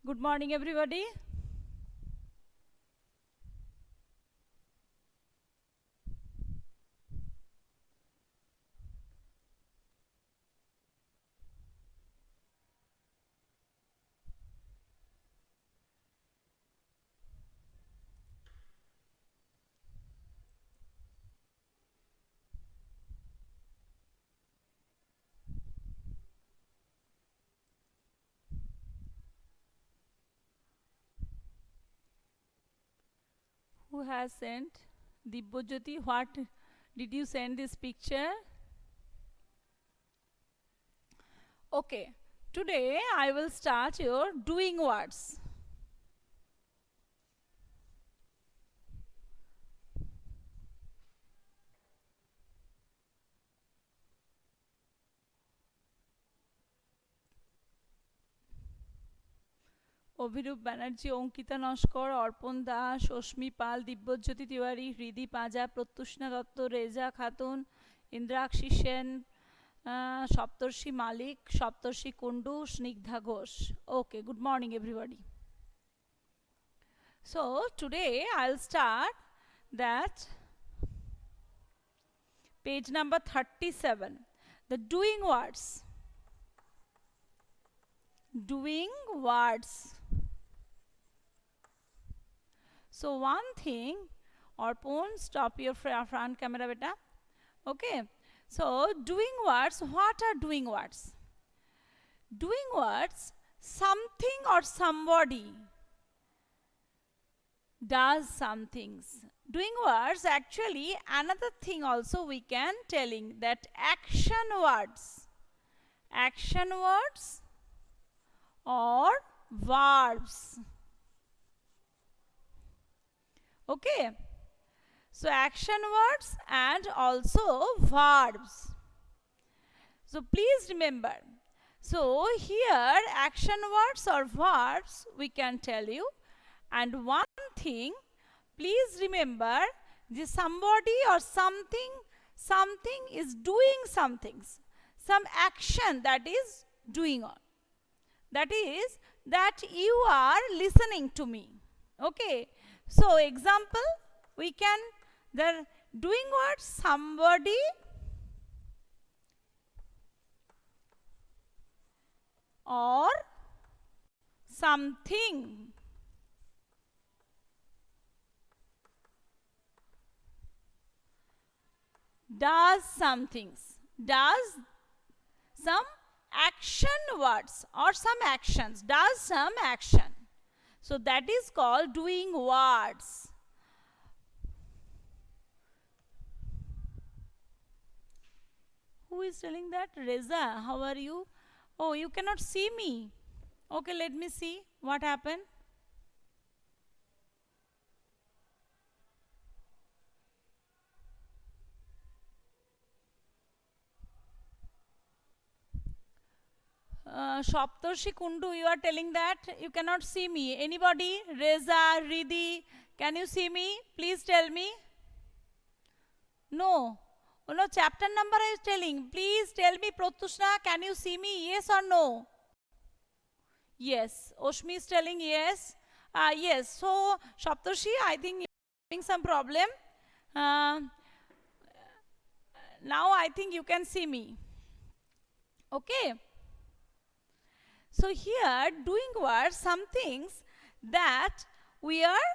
Good morning, everybody. Who has sent? Dibbojyoti, what did you send this picture? Okay, today I will start your doing words. Abhirup Banerjee, Ankita Naskar, Arpan Das, Asmi Pal, Dibyajyoti Tiwari, Hridi Panja, প্রত্যুষ্ণা Dutta, Reza Khatun, Indrakshi Sen, Saptarshi Malik, Saptarshi Kundu, Snigdha Ghosh. Okay, good morning everybody. So today I'll start that page number 37, the doing words. Doing words. So one thing, Arpon, stop your front camera beta. Okay, so doing words, what are doing words? Doing words, something or somebody does some things. Doing words, actually another thing also we can telling, that action words. Action words or verbs. Okay, so action words and also verbs. So please remember, so here action words or verbs we can tell you, and one thing please remember, this somebody or something is doing some things, some action that is doing on, that is that you are listening to me. Okay, so example, we can, the doing what, somebody or something does some things, does some action words or some actions, does some action. So that is called doing words. Who is telling that? Reza, how are you? Oh, you cannot see me. Okay, let me see what happened. Shoptorshi Kundu, you are telling that you cannot see me. Anybody? Reza, Ridi, can you see me? Please tell me. No. Oh, no, chapter number I is telling. Please tell me, Protushna, can you see me? Yes or no? Yes. Oshmi is telling yes. Yes. So, Shoptorshi, I think you are having some problem. Now I think you can see me. Okay. So here doing words, some things that we are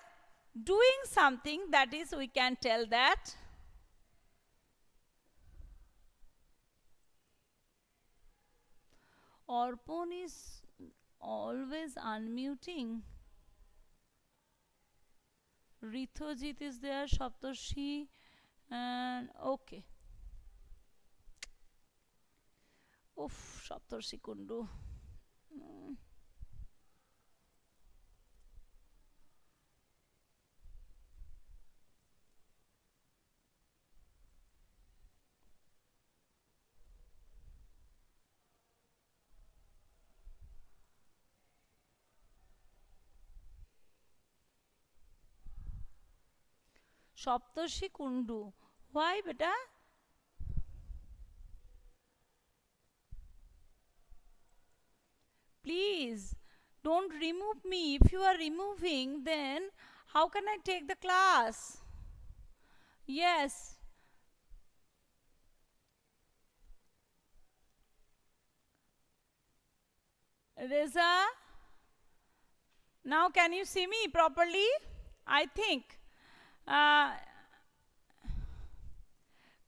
doing something, that is we can tell that Orpon is always unmuting. Rithojit is there, Shaptoshi, and okay. Oof, Shaptoshi Kundu. Shaptoshi Kundu. Why, beta? Please Don't remove me. If you are removing, then how can I take the class? Yes. Reza, now can you see me properly? I think.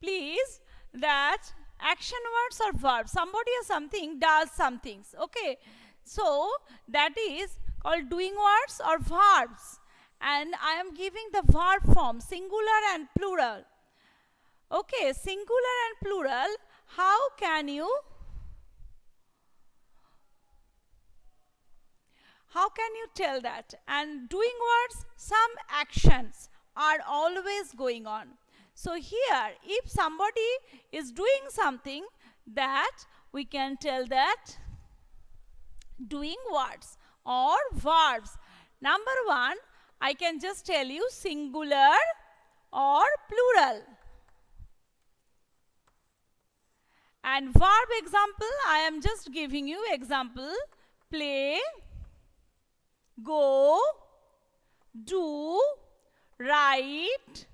Please, that action words or verbs. Somebody or something does some things. Okay. So, that is called doing words or verbs. And I am giving the verb form, singular and plural. Okay, singular and plural. How can you tell that? And doing words, some actions are always going on. So here, if somebody is doing something, that we can tell that doing words or verbs. Number one, I can just tell you singular or plural. And verb example, I am just giving you example. Play, go, do, write,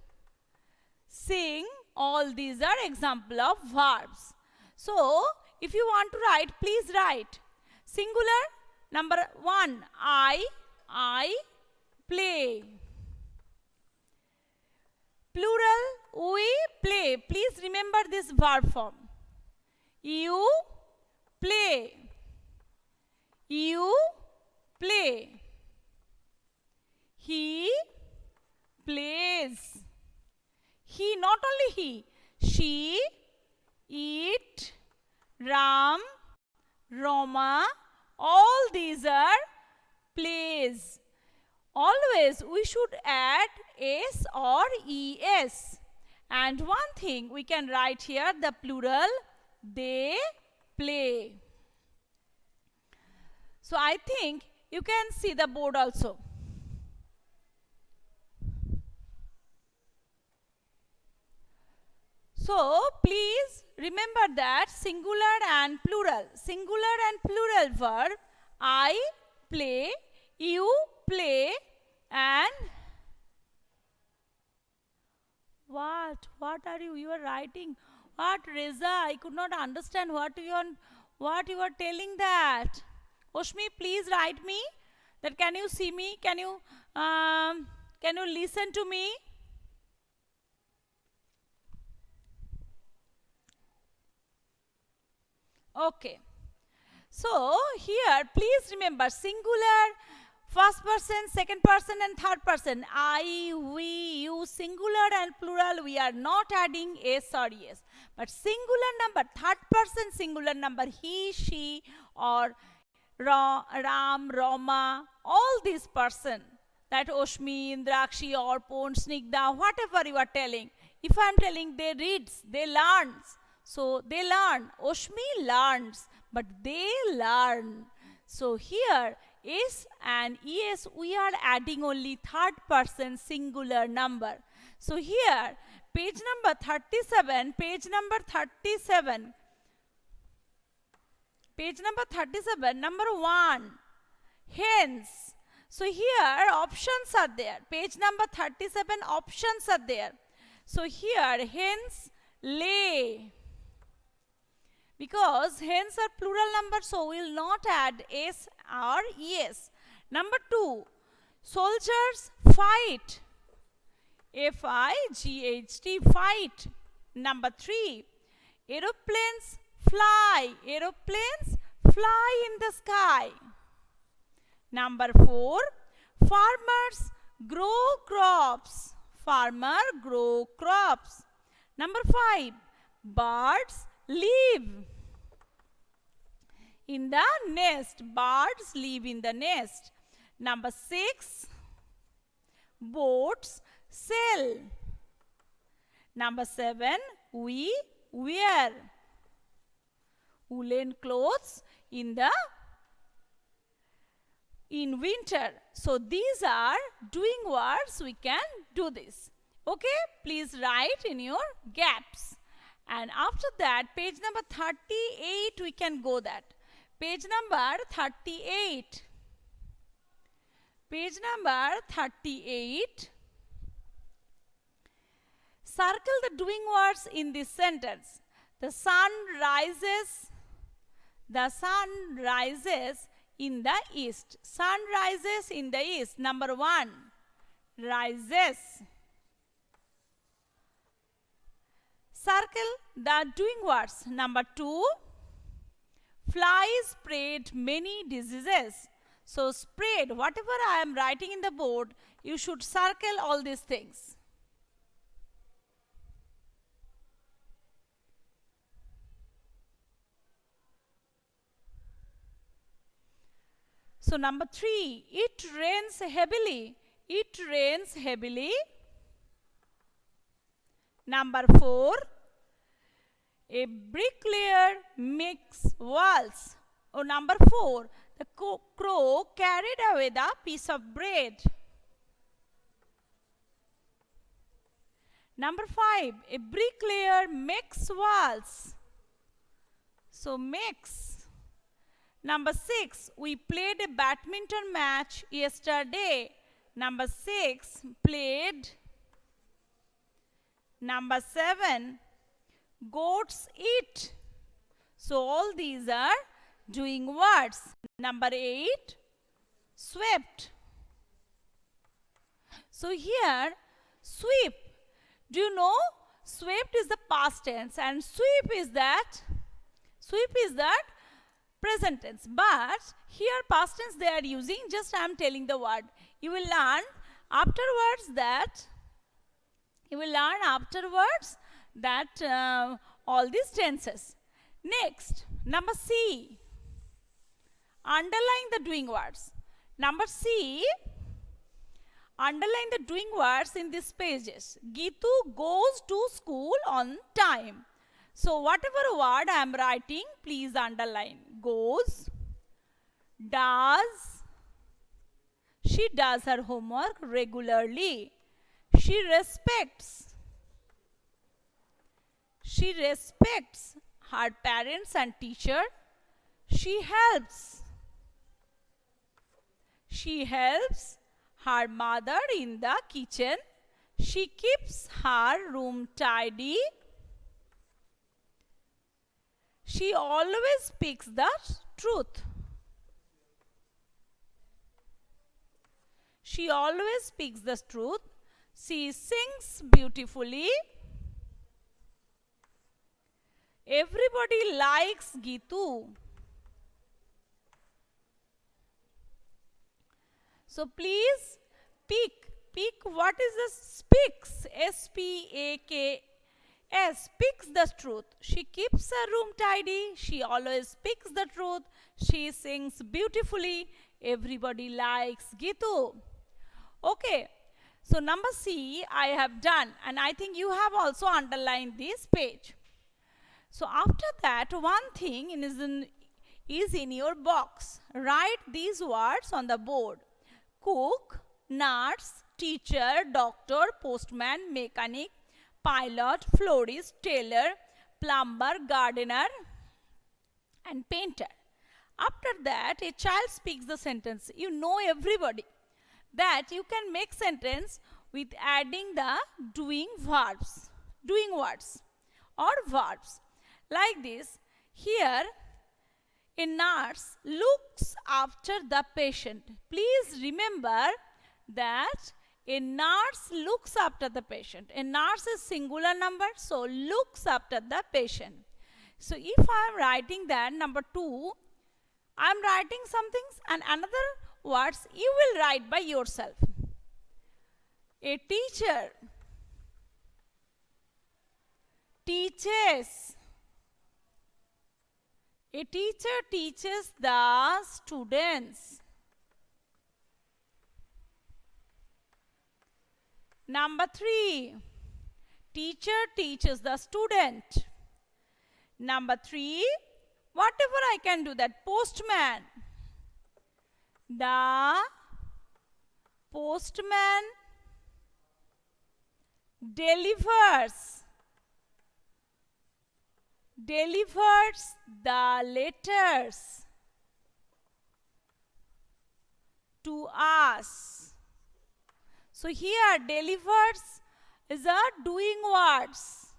sing, all these are example of verbs. So, if you want to write, please write. Singular, number one, I play. Plural, we play. Please remember this verb form. You play. You play. He plays. He, not only he, she, it, Ram, Roma, all these are plays. Always we should add s or es. And one thing we can write here, the plural, they play. So I think you can see the board also. So please remember that singular and plural verb, I play, you play, and what are you are writing? What, Reza? I could not understand what you are telling that. Oshmi, please write me. That can you see me? Can you listen to me? Okay. So here, please remember singular, first person, second person, and third person. I, we, you, singular and plural, we are not adding s or es. But singular number, third person singular number, he, she, or Ram, Roma, all these person, that Oshmi, Indrakshi, or Pon, Snigdha, whatever you are telling. If I am telling they reads, they learns. So they learn. Oshmi learns, but they learn. So here, s and es, we are adding only third person singular number. So here, page number 37, number 1, hence. So here, options are there. Page number 37, options are there. So here, hence, lay. Because hence are plural number, so we will not add s or es. Number 2, soldiers fight. F-I-G-H-T, fight. Number 3, aeroplanes fly. Aeroplanes fly in the sky. Number 4, farmers grow crops. Farmer grow crops. Number 5, birds live in the nest. Birds live in the nest. Number 6, boats sail. Number 7, we wear woolen clothes in winter. So these are doing words. We can do this. Okay, please write in your gaps. And after that, page number 38, we can go that. Page number 38. Page number 38. Circle the doing words in this sentence. The sun rises in the east. Sun rises in the east. Number 1, rises. Circle the doing words. Number 2, flies spread many diseases. So spread, whatever I am writing in the board, you should circle all these things. So number 3, it rains heavily. It rains heavily. Number 4, a bricklayer makes walls. Oh, number 4, the crow carried away the piece of bread. Number 5, a bricklayer makes walls. So makes. Number 6, we played a badminton match yesterday. Number 6, played. Number 7, goats eat. So all these are doing words. Number 8, swept. So here, sweep. Do you know? Swept is the past tense and sweep is that present tense. But here past tense they are using, just I am telling the word. You will learn afterwards that all these tenses. Next, number C. Underline the doing words. Number C. Underline the doing words in these pages. Gitu goes to school on time. So whatever word I am writing, please underline. Goes, does, she does her homework regularly. She respects her parents and teacher. She helps her mother in the kitchen. She keeps her room tidy. She always speaks the truth. She always speaks the truth. She sings beautifully. Everybody likes Gitu. So please pick what is this speaks. S-P-A-K-S, speaks the truth. She keeps her room tidy. She always speaks the truth. She sings beautifully. Everybody likes Gitu. Okay. So number C I have done, and I think you have also underlined this page. So after that, one thing is in your box. Write these words on the board. Cook, nurse, teacher, doctor, postman, mechanic, pilot, florist, tailor, plumber, gardener, and painter. After that, a child speaks the sentence. You know everybody that you can make sentence with adding the doing words or verbs. Like this, here, a nurse looks after the patient. Please remember that a nurse looks after the patient. A nurse is singular number, so looks after the patient. So if I am writing that number 2, I am writing some things and another words you will write by yourself. A teacher teaches. A teacher teaches the students. Number 3, teacher teaches the student. Number 3, whatever I can do that, postman. The postman delivers the letters. to us. So here delivers is a doing words.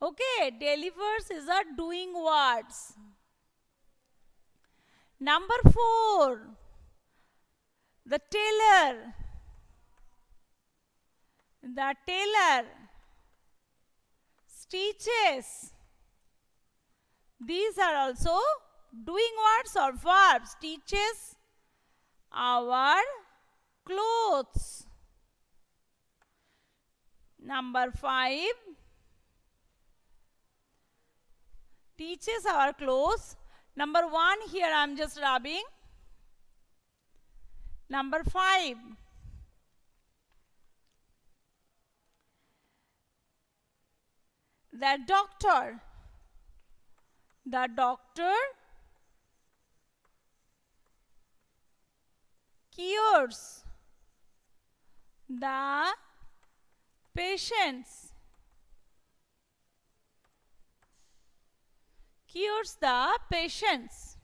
Okay, delivers is a doing words. Number 4, the tailor. The tailor stitches. These are also doing words or verbs. Stitches our clothes. Number 5, teaches our clothes. Number 1 here I am just rubbing. Number 5, the doctor. The doctor cures the patients. Cures the patients.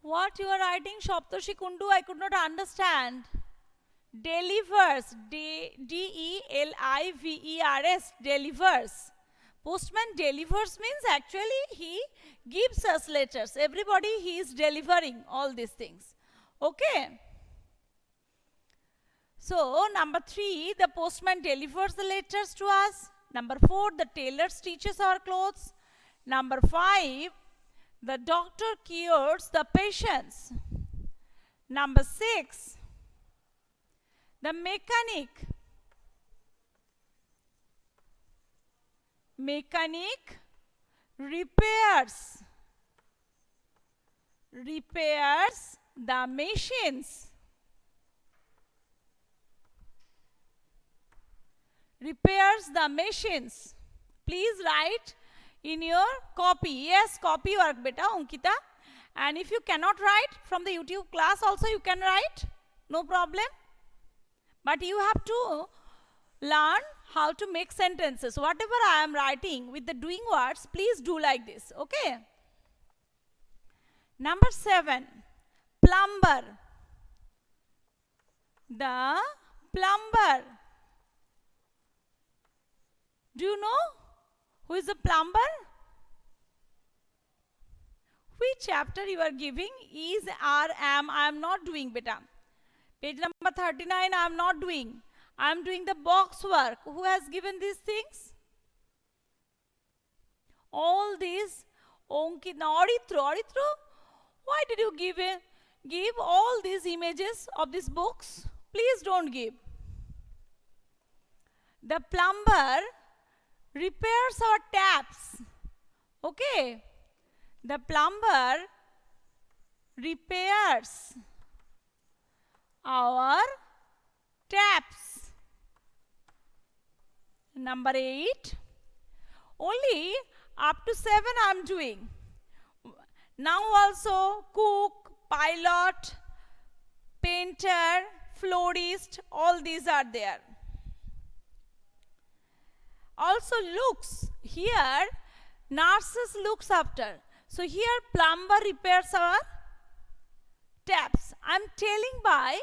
What you are writing, Shoptoshi Kundu? I could not understand. Delivers, D-E-L-I-V-E-R-S, delivers. Postman delivers means actually he gives us letters. Everybody he is delivering all these things. Okay. So number 3, the postman delivers the letters to us. Number 4, the tailor stitches our clothes. Number 5, the doctor cures the patients. Number 6, the mechanic repairs the machines. Repairs the machines. Please write in your copy. Yes, copy work beta Ankita. And if you cannot write from the YouTube class also you can write. No problem. But you have to learn how to make sentences. Whatever I am writing with the doing words, please do like this. Okay. Number 7, plumber. The plumber. Do you know who is a plumber? Which chapter you are giving? Is, are, am. I am not doing beta. Page number 39 I am not doing. I am doing the box work. Who has given these things? All these. Onkita, Aritro. Why did you give all these images of these books? Please don't give. The plumber repairs our taps. Okay. The plumber repairs our taps. Number 8. Only up to 7 I am doing. Now also cook, pilot, painter, florist, all these are there. Also looks. Here nurses looks after. So here plumber repairs our taps. I am telling by,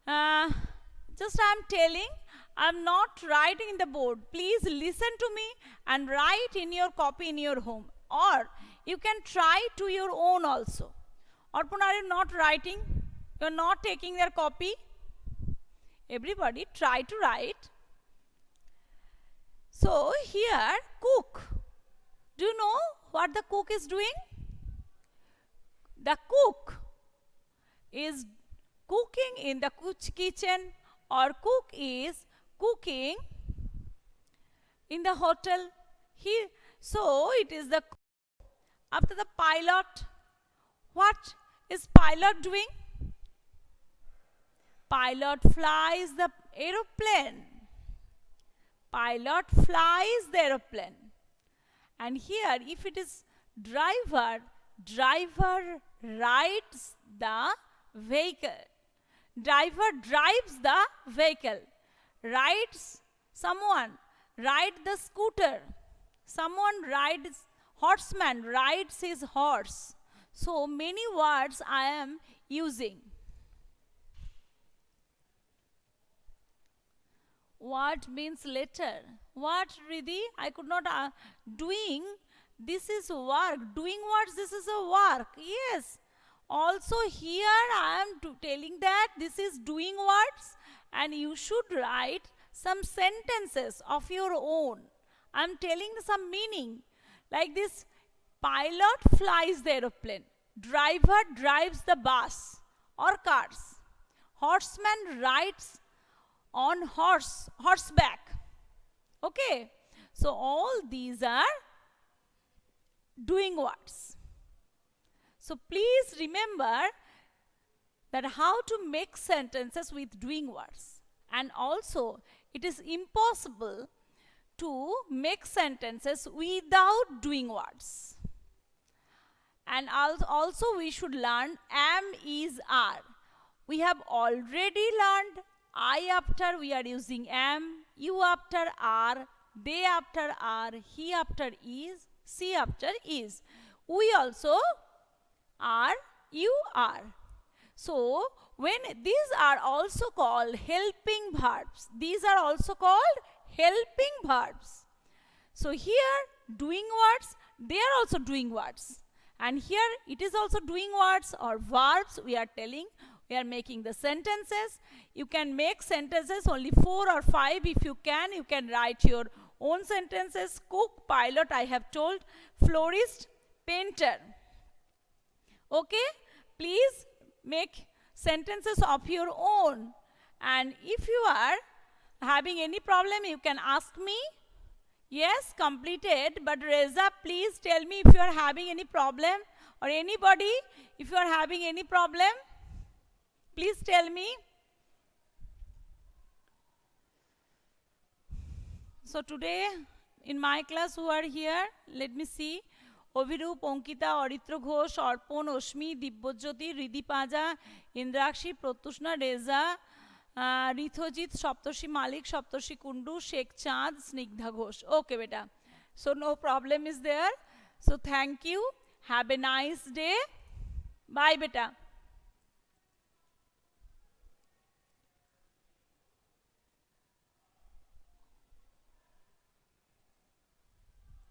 I am telling, I am not writing in the board. Please listen to me and write in your copy in your home. Or you can try to your own also. Arpan, are you not writing? You are not taking their copy? Everybody try to write. So here cook. Do you know what the cook is doing? The cook is cooking in the kitchen, or cook is cooking in the hotel. So it is the cook. After the pilot, what is pilot doing? Pilot flies the aeroplane. Pilot flies the aeroplane. And here if it is driver rides the vehicle. Driver drives the vehicle. Rides someone. Ride the scooter. Someone rides, horseman rides his horse. So many words I am using. What means letter? What, Riddhi? I could not. Doing, this is work. Doing words, this is a work. Yes. Also here I am telling that this is doing words and you should write some sentences of your own. I am telling some meaning. Like this, pilot flies the aeroplane. Driver drives the bus or cars. Horseman rides on horseback. Okay. So all these are doing words. So please remember that how to make sentences with doing words. And also it is impossible to make sentences without doing words. And also we should learn am, is, are. We have already learned I after we are using am, you after are, they after are, he after is, she after is. We also are, you are. So when these are also called helping verbs. These are also called helping verbs. So here doing words, they are also doing words. And here it is also doing words or verbs we are telling. We are making the sentences. You can make sentences only 4 or 5 if you can write your own sentences. Cook, pilot, I have told, florist, painter. Okay, please make sentences of your own. And if you are having any problem, you can ask me. Yes, completed. But Reza, please tell me if you are having any problem, or anybody, if you are having any problem, please tell me. So today in my class who are here, let me see. Ovirup, Onkita, Oritra Ghosh, Arpon, Oshmi, Dibbojyoti, Riddhi Paja, Indrakshi, Protushna, Reza, Rithojit, Saptarshi Malik, Saptarshi Kundu, Sheikh Chand, Snigdha Ghosh. Okay, beta. So no problem is there. So thank you. Have a nice day. Bye, beta.